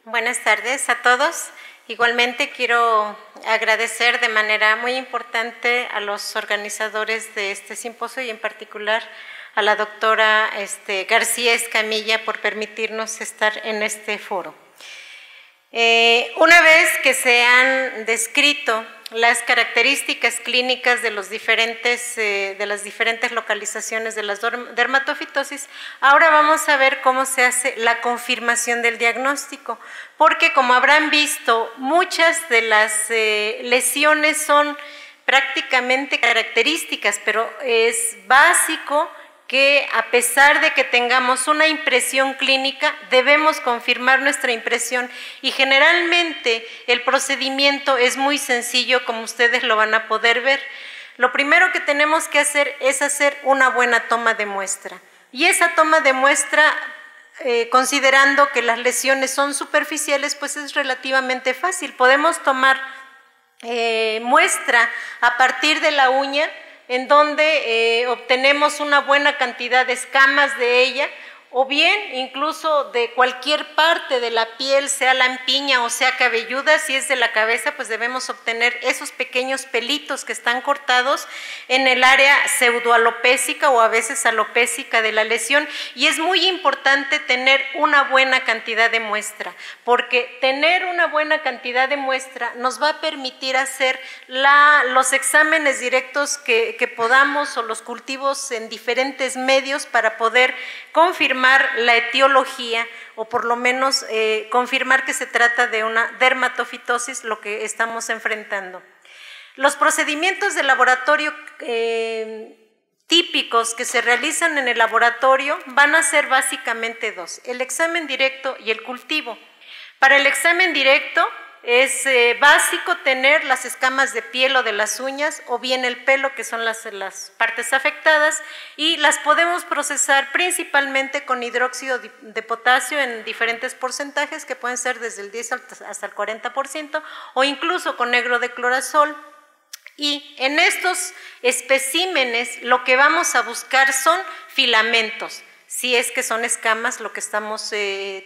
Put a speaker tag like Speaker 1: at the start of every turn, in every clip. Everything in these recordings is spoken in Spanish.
Speaker 1: Buenas tardes a todos. Igualmente quiero agradecer de manera muy importante a los organizadores de este simposio y en particular a la doctora García Escamilla por permitirnos estar en este foro. Una vez que se han descrito las características clínicas de las diferentes localizaciones de la dermatofitosis, ahora vamos a ver cómo se hace la confirmación del diagnóstico, porque como habrán visto, muchas de las lesiones son prácticamente características, pero es básico que a pesar de que tengamos una impresión clínica, debemos confirmar nuestra impresión y generalmente el procedimiento es muy sencillo, como ustedes lo van a poder ver. Lo primero que tenemos que hacer es hacer una buena toma de muestra y esa toma de muestra, considerando que las lesiones son superficiales, pues es relativamente fácil. Podemos tomar muestra a partir de la uña, en donde obtenemos una buena cantidad de escamas de ella, o bien incluso de cualquier parte de la piel, sea lampiña o sea cabelluda. Si es de la cabeza, pues debemos obtener esos pequeños pelitos que están cortados en el área pseudoalopésica o a veces alopésica de la lesión, y es muy importante tener una buena cantidad de muestra, porque tener una buena cantidad de muestra nos va a permitir hacer los exámenes directos que podamos, o los cultivos en diferentes medios, para poder confirmar la etiología o por lo menos confirmar que se trata de una dermatofitosis lo que estamos enfrentando. Los procedimientos de laboratorio típicos que se realizan en el laboratorio van a ser básicamente dos: el examen directo y el cultivo. Para el examen directo es básico tener las escamas de piel o de las uñas, o bien el pelo, que son las partes afectadas, y las podemos procesar principalmente con hidróxido de potasio en diferentes porcentajes, que pueden ser desde el 10 hasta el 40%, o incluso con negro de clorazol. Y en estos especímenes lo que vamos a buscar son filamentos, si es que son escamas lo que estamos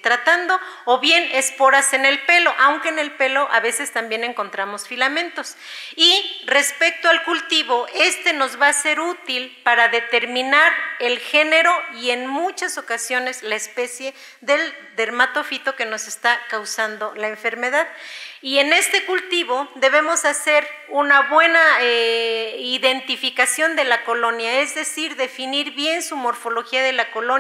Speaker 1: tratando, o bien esporas en el pelo, aunque en el pelo a veces también encontramos filamentos. Y respecto al cultivo, nos va a ser útil para determinar el género y en muchas ocasiones la especie del dermatofito que nos está causando la enfermedad. Y en este cultivo debemos hacer una buena identificación de la colonia, es decir, definir bien su morfología de la colonia,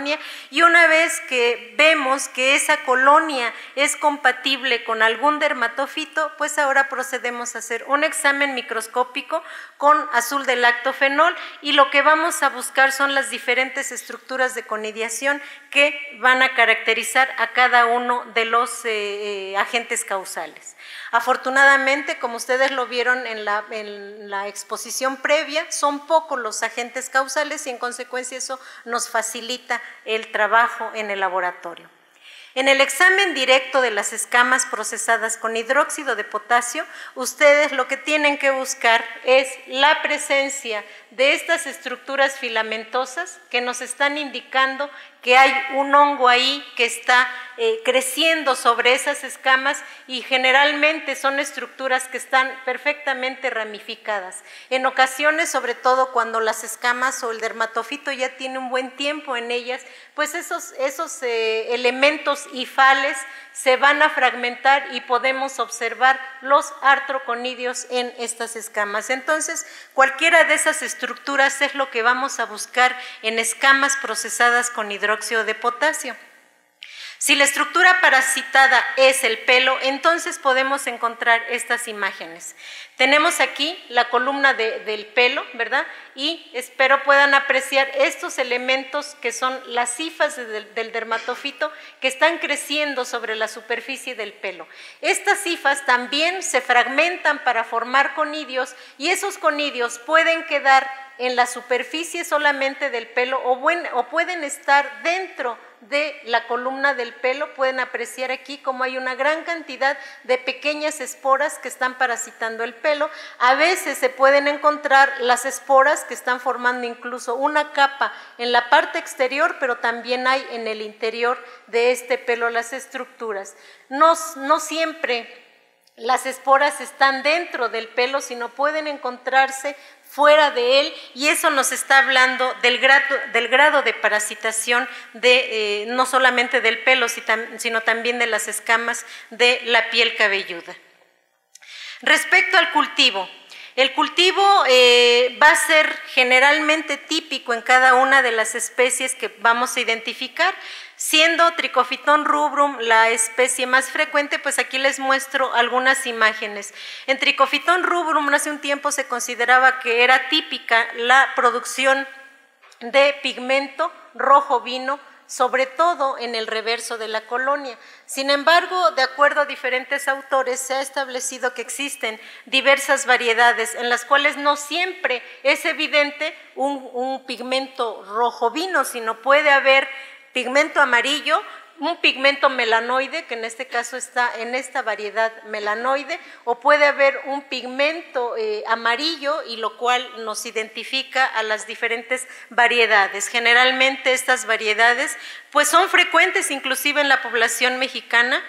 Speaker 1: y una vez que vemos que esa colonia es compatible con algún dermatofito, pues ahora procedemos a hacer un examen microscópico con azul de lactofenol, y lo que vamos a buscar son las diferentes estructuras de conidiación que van a caracterizar a cada uno de los agentes causales. Afortunadamente, como ustedes lo vieron en la exposición previa, son pocos los agentes causales y en consecuencia eso nos facilita el trabajo en el laboratorio. En el examen directo de las escamas procesadas con hidróxido de potasio, ustedes lo que tienen que buscar es la presencia de estas estructuras filamentosas que nos están indicando que hay un hongo ahí que está creciendo sobre esas escamas, y generalmente son estructuras que están perfectamente ramificadas. En ocasiones, sobre todo cuando las escamas o el dermatofito ya tiene un buen tiempo en ellas, pues esos elementos hifales se van a fragmentar y podemos observar los artroconidios en estas escamas. Entonces, cualquiera de esas estructuras es lo que vamos a buscar en escamas procesadas con hidróxido de potasio. Si la estructura parasitada es el pelo, entonces podemos encontrar estas imágenes. Tenemos aquí la columna del pelo, ¿verdad? Y espero puedan apreciar estos elementos que son las hifas del dermatofito que están creciendo sobre la superficie del pelo. Estas hifas también se fragmentan para formar conidios, y esos conidios pueden quedar en la superficie solamente del pelo o pueden estar dentro de la columna del pelo. Pueden apreciar aquí cómo hay una gran cantidad de pequeñas esporas que están parasitando el pelo. A veces se pueden encontrar las esporas que están formando incluso una capa en la parte exterior, pero también hay en el interior de este pelo las estructuras. No siempre las esporas están dentro del pelo, sino pueden encontrarse fuera de él, y eso nos está hablando del grado de parasitación no solamente del pelo, sino también de las escamas de la piel cabelluda. Respecto al cultivo, el cultivo va a ser generalmente típico en cada una de las especies que vamos a identificar, siendo Trichophyton rubrum la especie más frecuente. Pues aquí les muestro algunas imágenes. En Trichophyton rubrum hace un tiempo se consideraba que era típica la producción de pigmento rojo vino, sobre todo en el reverso de la colonia. Sin embargo, de acuerdo a diferentes autores, se ha establecido que existen diversas variedades en las cuales no siempre es evidente un pigmento rojo vino, sino puede haber pigmento amarillo, un pigmento melanoide, que en este caso está en esta variedad melanoide, o puede haber un pigmento amarillo, y lo cual nos identifica a las diferentes variedades. Generalmente estas variedades pues son frecuentes inclusive en la población mexicana,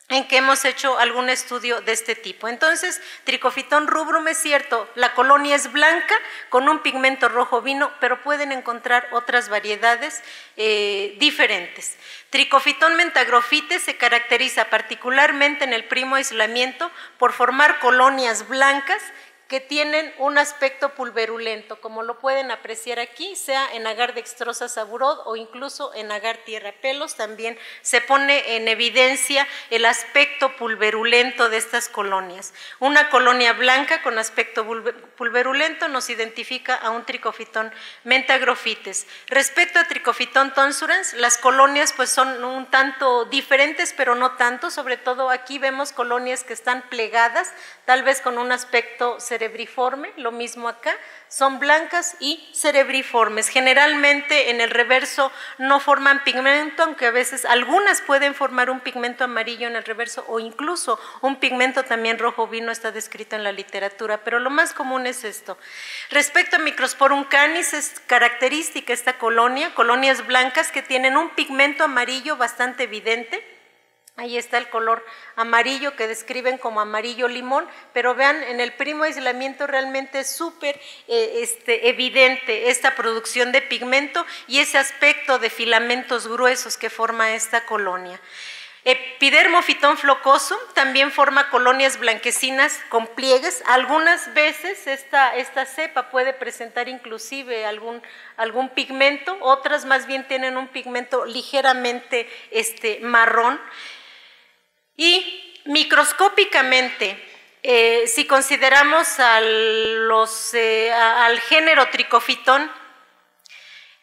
Speaker 1: en que hemos hecho algún estudio de este tipo. Entonces, Trichophyton rubrum, es cierto, la colonia es blanca con un pigmento rojo vino, pero pueden encontrar otras variedades diferentes. Trichophyton mentagrophytes se caracteriza particularmente en el primo aislamiento por formar colonias blancas que tienen un aspecto pulverulento, como lo pueden apreciar aquí, sea en agar dextrosa saburod o incluso en agar tierrapelos. También se pone en evidencia el aspecto pulverulento de estas colonias. Una colonia blanca con aspecto pulverulento nos identifica a un Trichophyton mentagrophytes. Respecto a Trichophyton tonsurans, las colonias pues son un tanto diferentes, pero no tanto. Sobre todo aquí vemos colonias que están plegadas, tal vez con un aspecto cerebriforme. Lo mismo acá, son blancas y cerebriformes. Generalmente en el reverso no forman pigmento, aunque a veces algunas pueden formar un pigmento amarillo en el reverso, o incluso un pigmento también rojo vino está descrito en la literatura, pero lo más común es esto. Respecto a Microsporum canis, es característica esta colonia, colonias blancas que tienen un pigmento amarillo bastante evidente. Ahí está el color amarillo que describen como amarillo limón, pero vean, en el primo aislamiento realmente es súper evidente esta producción de pigmento y ese aspecto de filamentos gruesos que forma esta colonia. Epidermophyton flocosum también forma colonias blanquecinas con pliegues. Algunas veces esta cepa puede presentar inclusive algún pigmento, otras más bien tienen un pigmento ligeramente marrón. Y microscópicamente, si consideramos al género Trichophyton,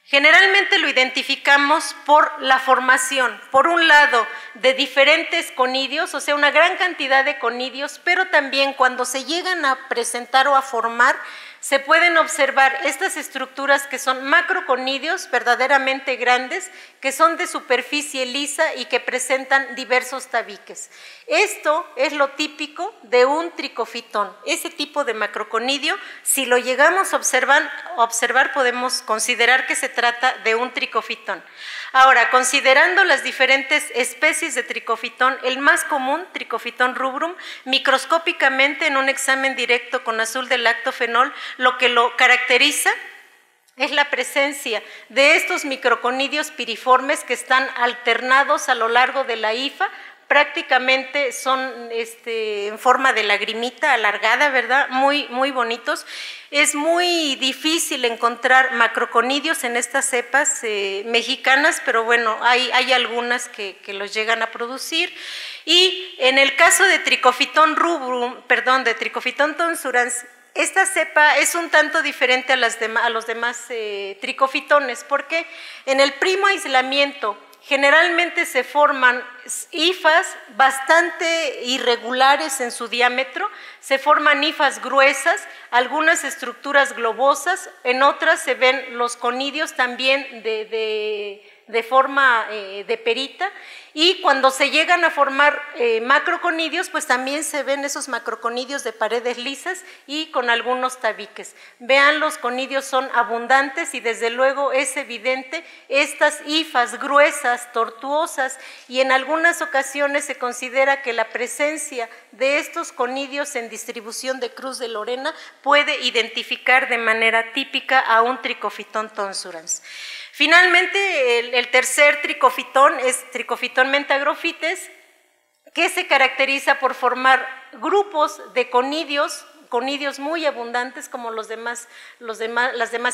Speaker 1: generalmente lo identificamos por la formación, por un lado, de diferentes conidios, o sea, una gran cantidad de conidios, pero también cuando se llegan a presentar o a formar, se pueden observar estas estructuras que son macroconidios verdaderamente grandes, que son de superficie lisa y que presentan diversos tabiques. Esto es lo típico de un Trichophyton. Ese tipo de macroconidio, si lo llegamos a observar, podemos considerar que se trata de un Trichophyton. Ahora, considerando las diferentes especies de Trichophyton, el más común, Trichophyton rubrum, microscópicamente en un examen directo con azul de lactofenol, lo que lo caracteriza es la presencia de estos microconidios piriformes que están alternados a lo largo de la hifa. Prácticamente son en forma de lagrimita alargada, ¿verdad? Muy, muy bonitos. Es muy difícil encontrar macroconidios en estas cepas mexicanas, pero bueno, hay algunas que los llegan a producir. Y en el caso de Trichophyton rubrum, de Trichophyton tonsurans, esta cepa es un tanto diferente a los demás trichophytones, porque en el primo aislamiento generalmente se forman hifas bastante irregulares en su diámetro, se forman hifas gruesas, algunas estructuras globosas, en otras se ven los conidios también de forma de perita, y cuando se llegan a formar macroconidios, pues también se ven esos macroconidios de paredes lisas y con algunos tabiques. Vean, los conidios son abundantes y desde luego es evidente estas hifas gruesas, tortuosas, y en algunas ocasiones se considera que la presencia de estos conidios en distribución de Cruz de Lorena puede identificar de manera típica a un Trichophyton tonsurans. Finalmente, el tercer tricofitón es Trichophyton mentagrofites, que se caracteriza por formar grupos de conidios muy abundantes como las demás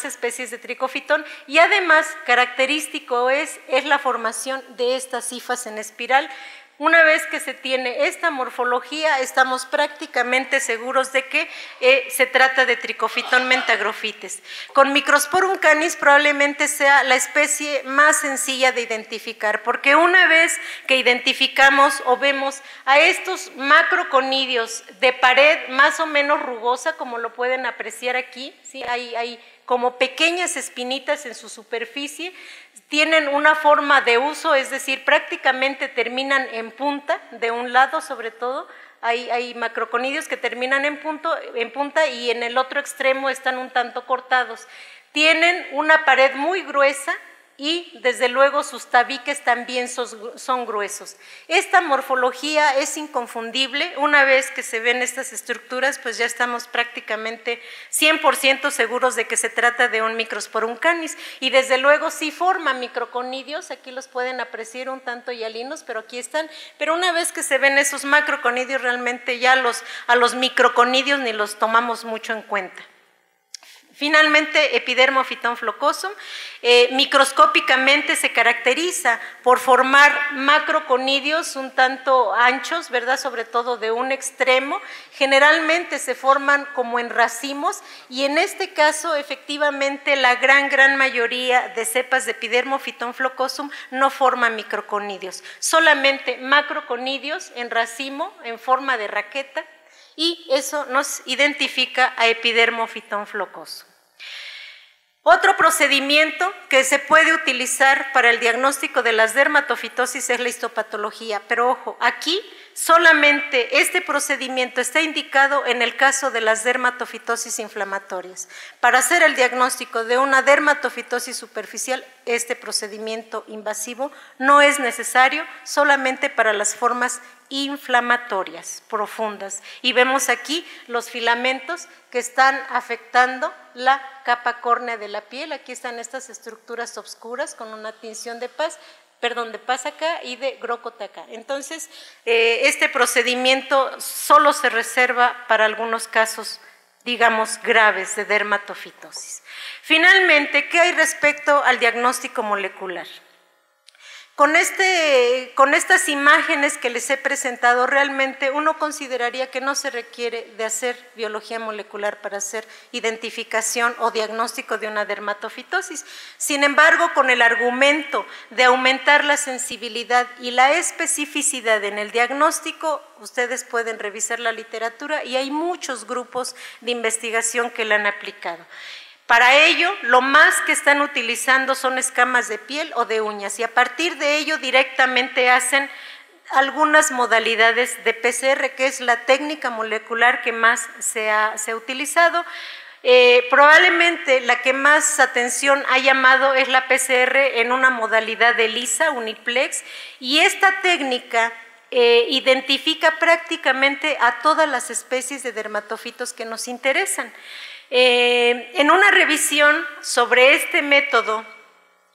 Speaker 1: especies de Trichophyton, y además característico es la formación de estas hifas en espiral. Una vez que se tiene esta morfología, estamos prácticamente seguros de que se trata de Trichophyton mentagrofites. Con Microsporum canis probablemente sea la especie más sencilla de identificar, porque una vez que identificamos o vemos a estos macroconidios de pared más o menos rugosa, como lo pueden apreciar aquí, ¿sí? Hay como pequeñas espinitas en su superficie, tienen una forma de uso, es decir, prácticamente terminan en punta, de un lado sobre todo, hay macroconidios que terminan en punta y en el otro extremo están un tanto cortados. Tienen una pared muy gruesa y desde luego sus tabiques también son gruesos. Esta morfología es inconfundible. Una vez que se ven estas estructuras, pues ya estamos prácticamente 100% seguros de que se trata de un Microsporum canis, y desde luego sí forma microconidios. Aquí los pueden apreciar un tanto hialinos, pero aquí están. Pero una vez que se ven esos macroconidios, realmente ya a los microconidios ni los tomamos mucho en cuenta. Finalmente, Epidermophyton flocosum, microscópicamente se caracteriza por formar macroconidios un tanto anchos, ¿verdad? Sobre todo de un extremo. Generalmente se forman como en racimos, y en este caso, efectivamente, la gran mayoría de cepas de Epidermophyton flocosum no forman microconidios, solamente macroconidios en racimo, en forma de raqueta, y eso nos identifica a Epidermophyton flocosum. Otro procedimiento que se puede utilizar para el diagnóstico de las dermatofitosis es la histopatología, pero ojo, aquí solamente este procedimiento está indicado en el caso de las dermatofitosis inflamatorias. Para hacer el diagnóstico de una dermatofitosis superficial, este procedimiento invasivo no es necesario, solamente para las formas inflamatorias profundas. Y vemos aquí los filamentos que están afectando la capa córnea de la piel. Aquí están estas estructuras oscuras con una tinción de paz acá y de grócota acá. Entonces, este procedimiento solo se reserva para algunos casos, digamos, graves de dermatofitosis. Finalmente, ¿qué hay respecto al diagnóstico molecular? Con estas imágenes que les he presentado, realmente uno consideraría que no se requiere de hacer biología molecular para hacer identificación o diagnóstico de una dermatofitosis. Sin embargo, con el argumento de aumentar la sensibilidad y la especificidad en el diagnóstico, ustedes pueden revisar la literatura y hay muchos grupos de investigación que la han aplicado. Para ello, lo más que están utilizando son escamas de piel o de uñas, y a partir de ello directamente hacen algunas modalidades de PCR, que es la técnica molecular que más se ha utilizado. Probablemente la que más atención ha llamado es la PCR en una modalidad de ELISA, uniplex, y esta técnica identifica prácticamente a todas las especies de dermatofitos que nos interesan. En una revisión sobre este método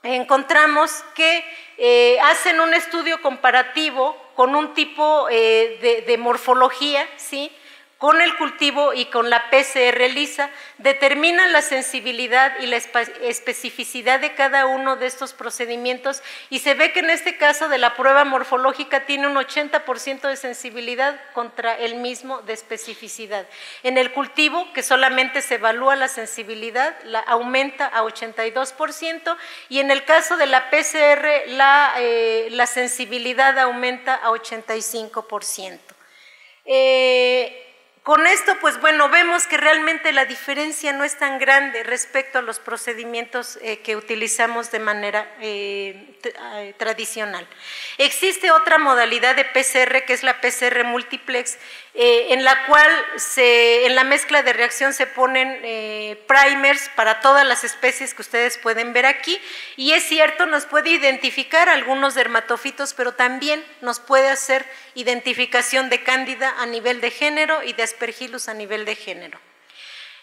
Speaker 1: encontramos que hacen un estudio comparativo con un tipo de morfología, ¿sí?, con el cultivo y con la PCR ELISA, determinan la sensibilidad y la especificidad de cada uno de estos procedimientos, y se ve que en este caso de la prueba morfológica tiene un 80% de sensibilidad contra el mismo de especificidad. En el cultivo, que solamente se evalúa la sensibilidad, la aumenta a 82%, y en el caso de la PCR la sensibilidad aumenta a 85%. Con esto, pues bueno, vemos que realmente la diferencia no es tan grande respecto a los procedimientos que utilizamos de manera tradicional. Existe otra modalidad de PCR, que es la PCR multiplex, en la cual en la mezcla de reacción se ponen primers para todas las especies que ustedes pueden ver aquí, y es cierto, nos puede identificar algunos dermatofitos, pero también nos puede hacer identificación de cándida a nivel de género y de Aspergillus a nivel de género.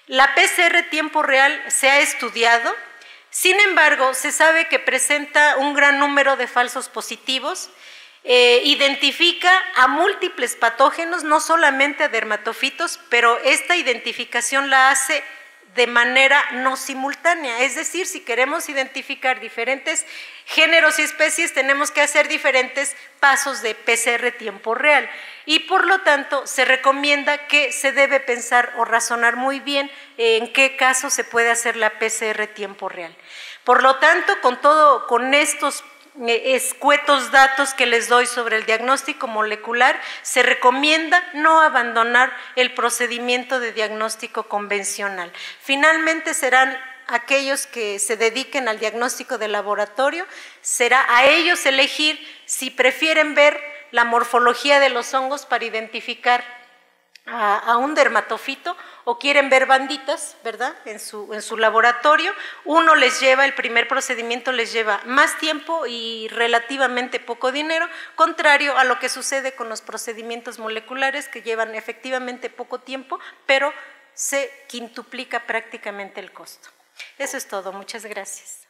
Speaker 1: La PCR tiempo real se ha estudiado, sin embargo, se sabe que presenta un gran número de falsos positivos, identifica a múltiples patógenos, no solamente a dermatofitos, pero esta identificación la hace de manera no simultánea, es decir, si queremos identificar diferentes géneros y especies, tenemos que hacer diferentes pasos de PCR tiempo real, y por lo tanto se recomienda que se debe pensar o razonar muy bien en qué caso se puede hacer la PCR tiempo real. Por lo tanto, con estos escuetos datos que les doy sobre el diagnóstico molecular, se recomienda no abandonar el procedimiento de diagnóstico convencional. Finalmente serán aquellos que se dediquen al diagnóstico de laboratorio, será a ellos elegir si prefieren ver la morfología de los hongos para identificar a un dermatofito o quieren ver banditas, ¿verdad?, en su laboratorio. El primer procedimiento les lleva más tiempo y relativamente poco dinero, contrario a lo que sucede con los procedimientos moleculares, que llevan efectivamente poco tiempo, pero se quintuplica prácticamente el costo. Eso es todo, muchas gracias.